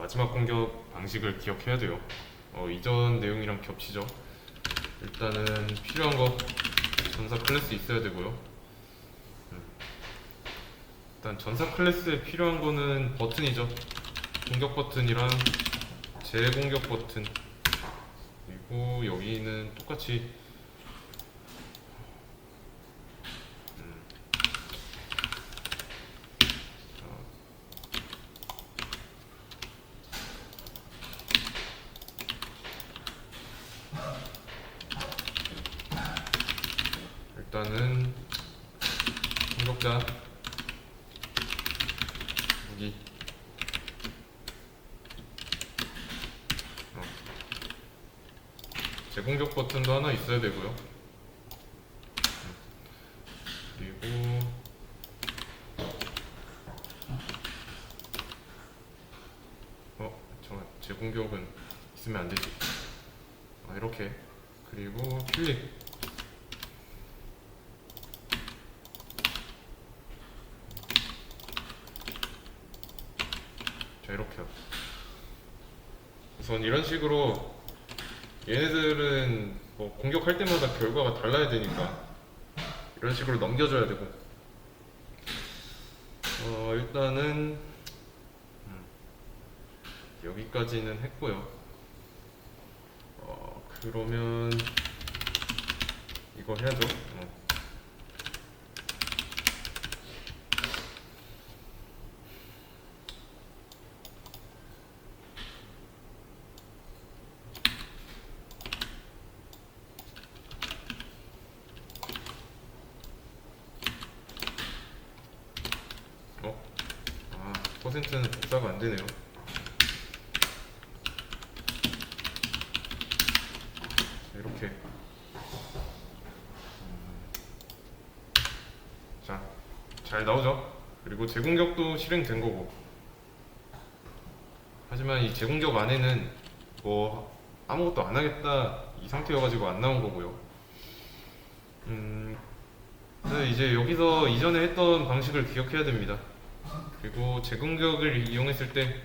마지막 공격 방식을 기억해야 돼요. 이전 내용이랑 겹치죠. 일단은 필요한 거 전사 클래스 있어야 되고요. 일단 전사 클래스에 필요한 거는 버튼이죠. 공격 버튼이랑 재공격 버튼, 그리고 여기는 똑같이 일단은 공격자 무기 재공격 버튼도 하나 있어야 되고요. 그리고 잠깐, 재공격은 있으면 안 되지. 이렇게. 그리고 클릭. 자, 이렇게요. 우선 이런 식으로 얘네들은 뭐 공격할 때마다 결과가 달라야 되니까 이런 식으로 넘겨줘야 되고, 일단은 여기까지는 했고요. 그러면 이거 해야죠. 퍼센트는 복사가 안 되네요. 이렇게. 자, 잘 나오죠? 그리고 재공격도 실행된 거고. 하지만 이 재공격 안에는 뭐 아무것도 안 하겠다 이 상태여가지고 안 나온 거고요. 이제 여기서 이전에 했던 방식을 기억해야 됩니다. 그리고 재공격을 이용했을 때,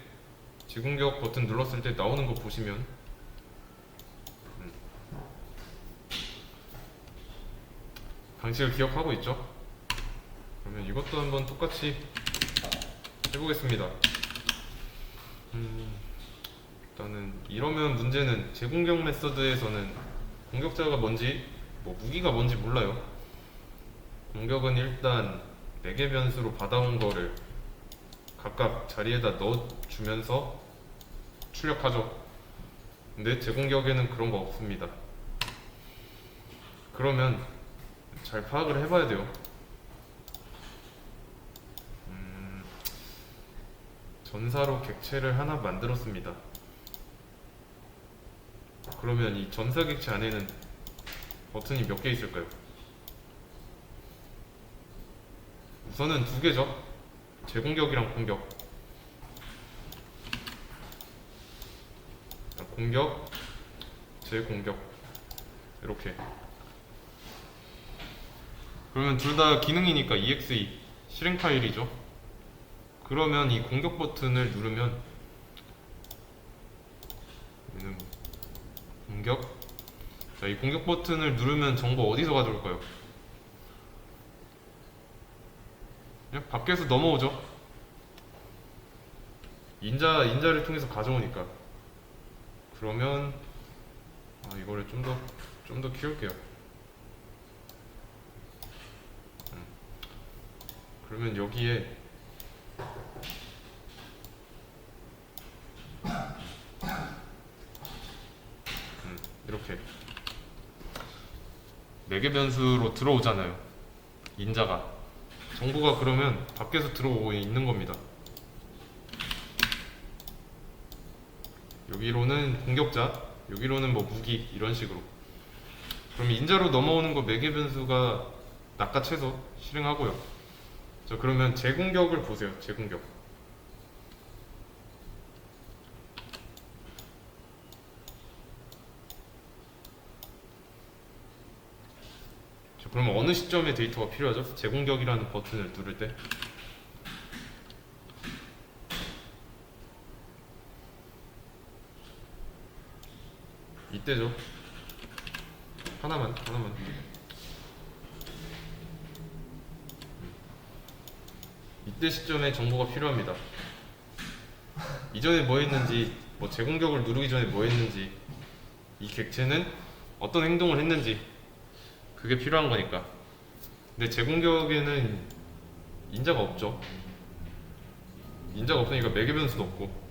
재공격 버튼 눌렀을 때 나오는 거 보시면 방식을 기억하고 있죠? 그러면 이것도 한번 똑같이 해보겠습니다. 일단은 이러면 문제는 재공격 메서드에서는 공격자가 뭔지, 뭐 무기가 뭔지 몰라요. 공격은 일단 4개 변수로 받아온 거를 각각 자리에다 넣어주면서 출력하죠. 근데 재공격에는 그런 거 없습니다. 그러면 잘 파악을 해봐야 돼요. 전사로 객체를 하나 만들었습니다. 그러면 이 전사 객체 안에는 버튼이 몇 개 있을까요? 우선은 2개죠. 재공격이랑 공격. 공격, 재공격. 이렇게. 그러면 둘 다 기능이니까 exe 실행 파일이죠. 그러면 이 공격 버튼을 누르면 얘는 공격. 자, 이 공격 버튼을 누르면 정보 어디서 가져올까요? 그냥 밖에서 넘어오죠. 인자를 통해서 가져오니까. 그러면 이거를 좀 더 키울게요. 그러면 여기에 이렇게 4개 변수로 들어오잖아요. 인자가. 정보가 그러면 밖에서 들어오고 있는 겁니다. 여기로는 공격자, 여기로는 뭐 무기, 이런 식으로. 그럼 인자로 넘어오는 거 4개 변수가 낚아채서 실행하고요. 자, 그러면 재공격을 보세요. 재공격. 자, 그러면 어느 시점에 데이터가 필요하죠? 재공격이라는 버튼을 누를 때. 이때죠. 하나만. 이때 시점에 정보가 필요합니다. 이전에 뭐 했는지, 뭐 제공격을 누르기 전에 뭐 했는지, 이 객체는 어떤 행동을 했는지, 그게 필요한 거니까. 근데 제공격에는 인자가 없죠. 인자가 없으니까 매개 변수도 없고,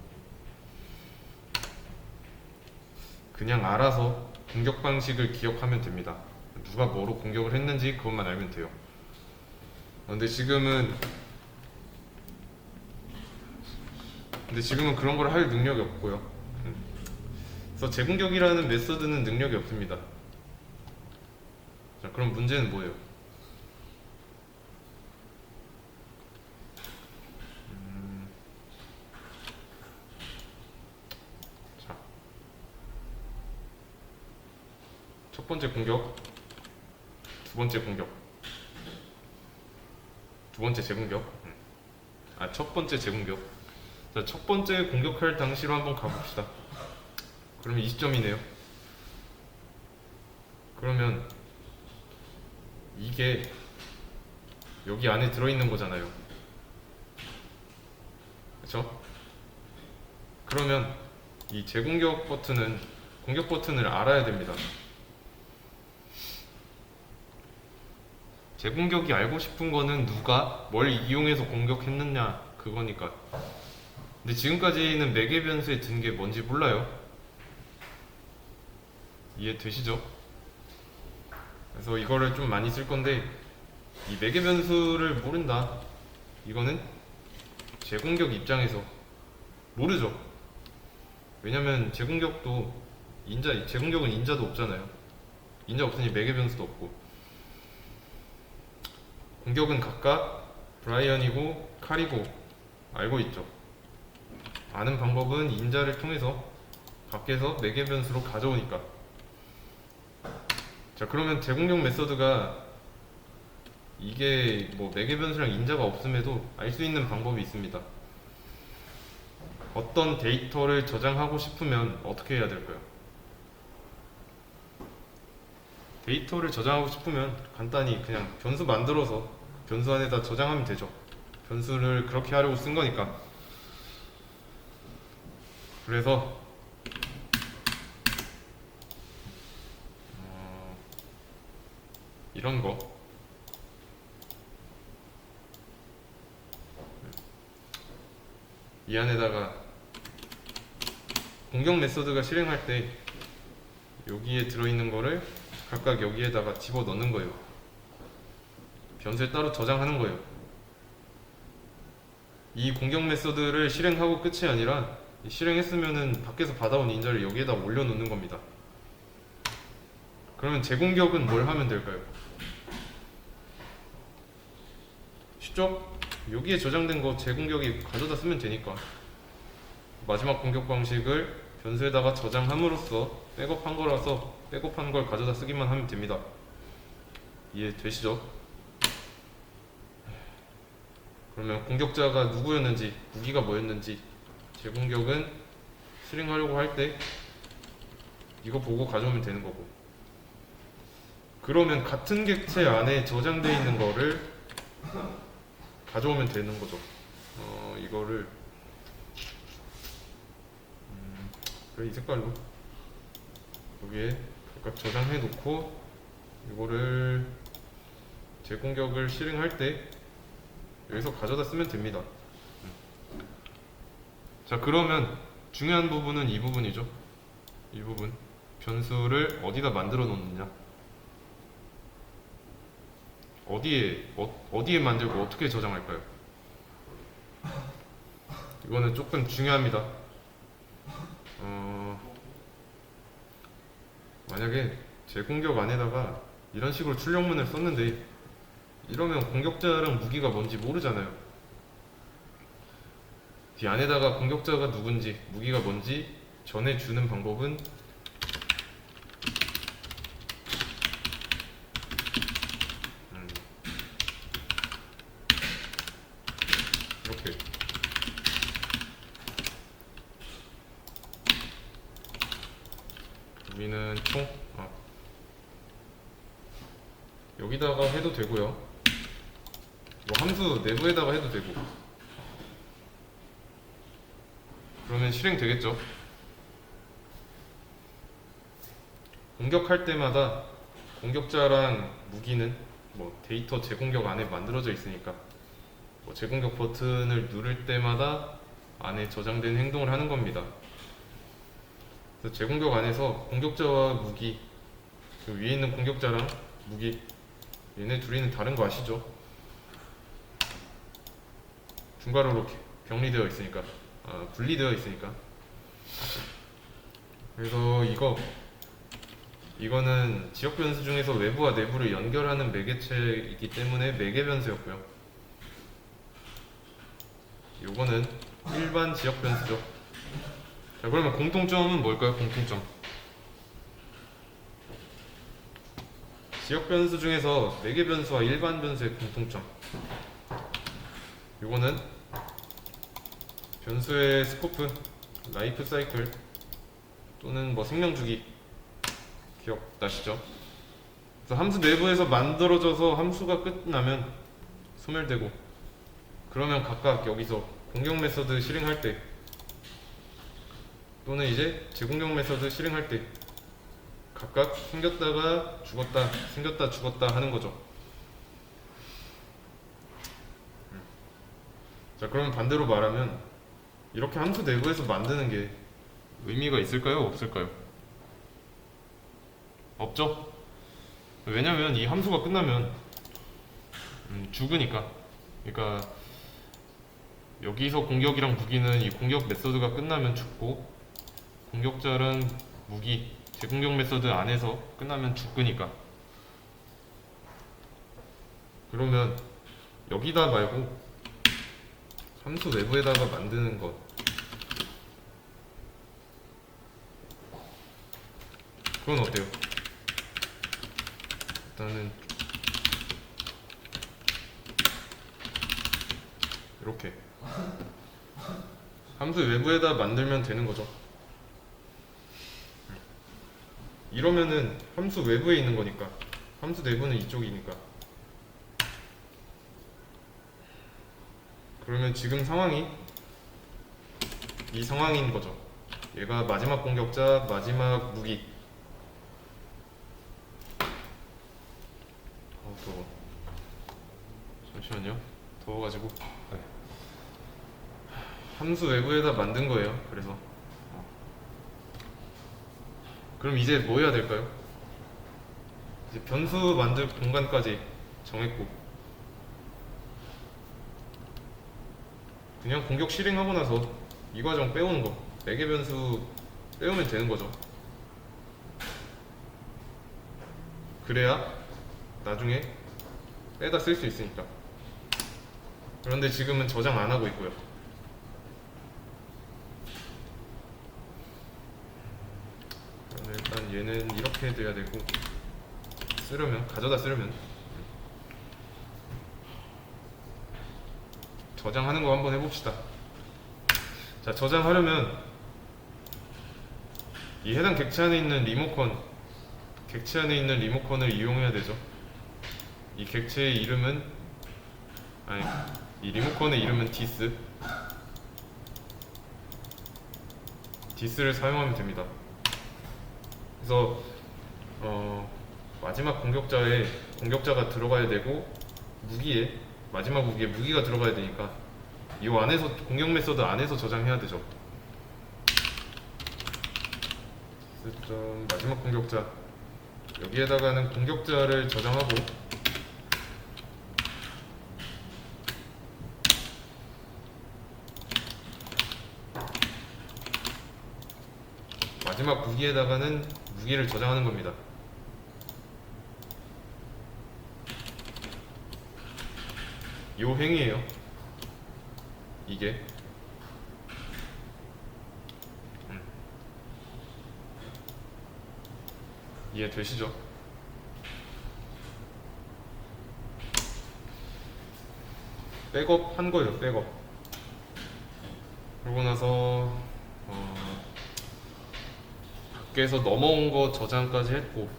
그냥 알아서 공격 방식을 기억하면 됩니다. 누가 뭐로 공격을 했는지 그것만 알면 돼요. 근데 지금은 그런 걸 할 능력이 없고요. 그래서 제공격이라는 메서드는 능력이 없습니다. 자, 그럼 문제는 뭐예요? 자, 첫 번째 공격, 두 번째 공격, 두 번째 제공격. 첫 번째 제공격. 자, 첫 번째 공격할 당시로 한번 가봅시다. 그러면 이 시점이네요. 그러면 이게 여기 안에 들어있는 거잖아요. 그쵸? 그러면 이 제공격 버튼은 공격 버튼을 알아야 됩니다. 제공격이 알고 싶은 거는 누가 뭘 이용해서 공격했느냐 그거니까. 근데 지금까지는 매개 변수에 든 게 뭔지 몰라요. 이해되시죠? 그래서 이거를 좀 많이 쓸 건데, 이 매개 변수를 모른다, 이거는 제공격 입장에서 모르죠. 왜냐면 제공격은 인자도 없잖아요. 인자 없으니 매개 변수도 없고, 공격은 각각 브라이언이고 칼이고 알고 있죠. 아는 방법은 인자를 통해서 밖에서 매개 변수로 가져오니까. 자, 그러면 제공격 메서드가 이게 뭐 매개 변수랑 인자가 없음에도 알 수 있는 방법이 있습니다. 어떤 데이터를 저장하고 싶으면 어떻게 해야 될까요? 데이터를 저장하고 싶으면 간단히 그냥 변수 만들어서 변수 안에다 저장하면 되죠. 변수를 그렇게 하려고 쓴 거니까. 그래서 이런 거 이 안에다가 공격 메서드가 실행할 때 여기에 들어있는 거를 각각 여기에다가 집어 넣는 거예요. 변수에 따로 저장하는 거예요. 이 공격 메서드를 실행하고 끝이 아니라 실행했으면은 밖에서 받아온 인자를 여기에다 올려놓는 겁니다. 그러면 제공격은 뭘 하면 될까요? 쉽죠? 여기에 저장된 거 제공격이 가져다 쓰면 되니까 마지막 공격 방식을 변수에다가 저장함으로써 백업한 거라서 백업한 걸 가져다 쓰기만 하면 됩니다. 이해되시죠? 그러면 공격자가 누구였는지, 무기가 뭐였는지, 제공격은 실행하려고 할 때 이거 보고 가져오면 되는 거고, 그러면 같은 객체 안에 저장되어 있는 거를 가져오면 되는 거죠. 이거를 그래, 이 색깔로 여기에 각각 저장해 놓고 이거를 제공격을 실행할 때 여기서 가져다 쓰면 됩니다. 자, 그러면 중요한 부분은 이 부분이죠. 이 부분, 변수를 어디다 만들어 놓느냐, 어디에 만들고 어떻게 저장할까요? 이거는 조금 중요합니다. 만약에 제공격 안에다가 이런 식으로 출력문을 썼는데 이러면 공격자랑 무기가 뭔지 모르잖아요. 이 안에다가 공격자가 누군지 무기가 뭔지 전해주는 방법은 이렇게 우리는 총 여기다가 해도 되고요. 뭐 함수 내부에다가 해도 되고. 그러면 실행 되겠죠. 공격할 때마다 공격자랑 무기는 뭐 데이터 재공격 안에 만들어져 있으니까 뭐 재공격 버튼을 누를 때마다 안에 저장된 행동을 하는 겁니다. 그래서 재공격 안에서 공격자와 무기, 그 위에 있는 공격자랑 무기, 얘네 둘이는 다른 거 아시죠? 중괄호로 병리되어 있으니까, 분리되어 있으니까. 그래서 이거는 지역 변수 중에서 외부와 내부를 연결하는 매개체이기 때문에 매개 변수였고요. 요거는 일반 지역 변수죠. 자, 그러면 공통점은 뭘까요? 공통점. 지역 변수 중에서 매개 변수와 일반 변수의 공통점. 요거는 변수의 스코프, 라이프 사이클 또는 뭐 생명 주기 기억나시죠? 그래서 함수 내부에서 만들어져서 함수가 끝나면 소멸되고, 그러면 각각 여기서 공격 메서드 실행할 때 또는 이제 재공격 메서드 실행할 때 각각 생겼다가 죽었다, 생겼다 죽었다 하는 거죠. 자, 그럼 반대로 말하면 이렇게 함수 내부에서 만드는 게 의미가 있을까요? 없을까요? 없죠? 왜냐면 이 함수가 끝나면 죽으니까. 그러니까 여기서 공격이랑 무기는 이 공격 메서드가 끝나면 죽고, 공격자랑 무기, 재공격 메서드 안에서 끝나면 죽으니까. 그러면 여기다 말고 함수 내부에다가 만드는 것, 그건 어때요? 일단은 이렇게 함수 외부에다 만들면 되는 거죠. 이러면은 함수 외부에 있는 거니까, 함수 내부는 이쪽이니까. 그러면 지금 상황이 이 상황인 거죠. 얘가 마지막 공격자, 마지막 무기. 더워. 잠시만요. 더워가지고. 네. 함수 외부에다 만든 거예요. 그래서 그럼 이제 뭐 해야 될까요? 이제 변수 만들 공간까지 정했고, 그냥 공격 실행하고 나서 이 과정 빼오는 거, 매개 변수 빼오면 되는 거죠. 그래야 나중에 빼다 쓸 수 있으니까. 그런데 지금은 저장 안 하고 있고요. 그러면 일단 얘는 이렇게 돼야 되고, 쓰려면, 가져다 쓰려면 저장하는 거 한번 해봅시다. 자, 저장하려면 이 해당 객체 안에 있는 리모컨, 객체 안에 있는 리모컨을 이용해야 되죠. 이 객체의 이름은, 이 리모컨의 이름은 디스를 사용하면 됩니다. 그래서 마지막 공격자가 들어가야 되고, 마지막 무기에 무기가 들어가야 되니까 이 안에서, 공격 메서드 안에서 저장해야 되죠. 마지막 공격자, 여기에다가는 공격자를 저장하고, 마지막 무기에다가는 무기를 저장하는 겁니다. 요 행위예요. 이게 이해되시죠? 백업 한 거예요. 백업. 그러고 나서 이렇게 해서 넘어온 거 저장까지 했고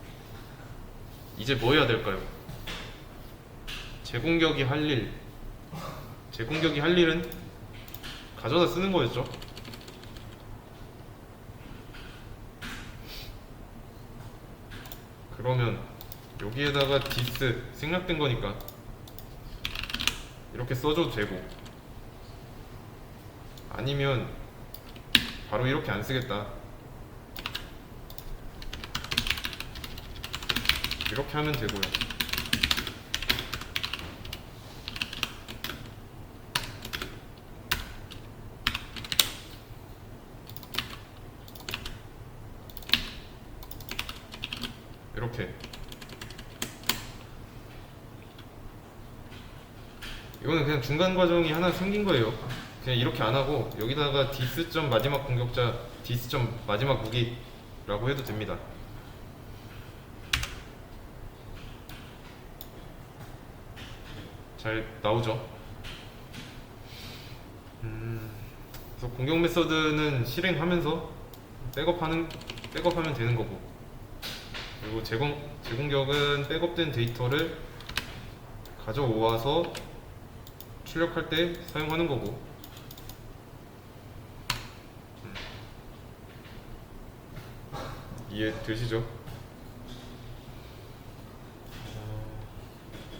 이제 뭐 해야 될까요? 제공격이 할 일. 제공격이 할 일은 가져다 쓰는 거였죠. 그러면 여기에다가 디스 생략된 거니까 이렇게 써줘도 되고, 아니면 바로 이렇게 안 쓰겠다 이렇게 하면 되고요. 이렇게 이거는 그냥 중간 과정이 하나 생긴 거예요. 그냥 이렇게 안 하고 여기다가 디스 점 마지막 공격자, 디스 점 마지막 무기라고 해도 됩니다. 잘 나오죠? 그래서 공격 메서드는 실행하면서 백업하면 되는 거고, 그리고 제공격은 백업된 데이터를 가져와서 출력할 때 사용하는 거고. 이해되시죠?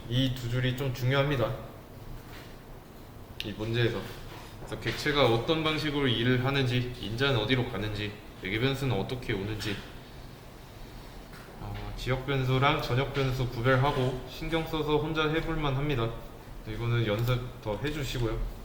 이 두 줄이 좀 중요합니다, 이 문제에서. 그래서 객체가 어떤 방식으로 일을 하는지, 인자는 어디로 가는지, 외계 변수는 어떻게 오는지, 지역 변수랑 전역 변수 구별하고 신경 써서 혼자 해볼만 합니다. 이거는 연습 더 해주시고요.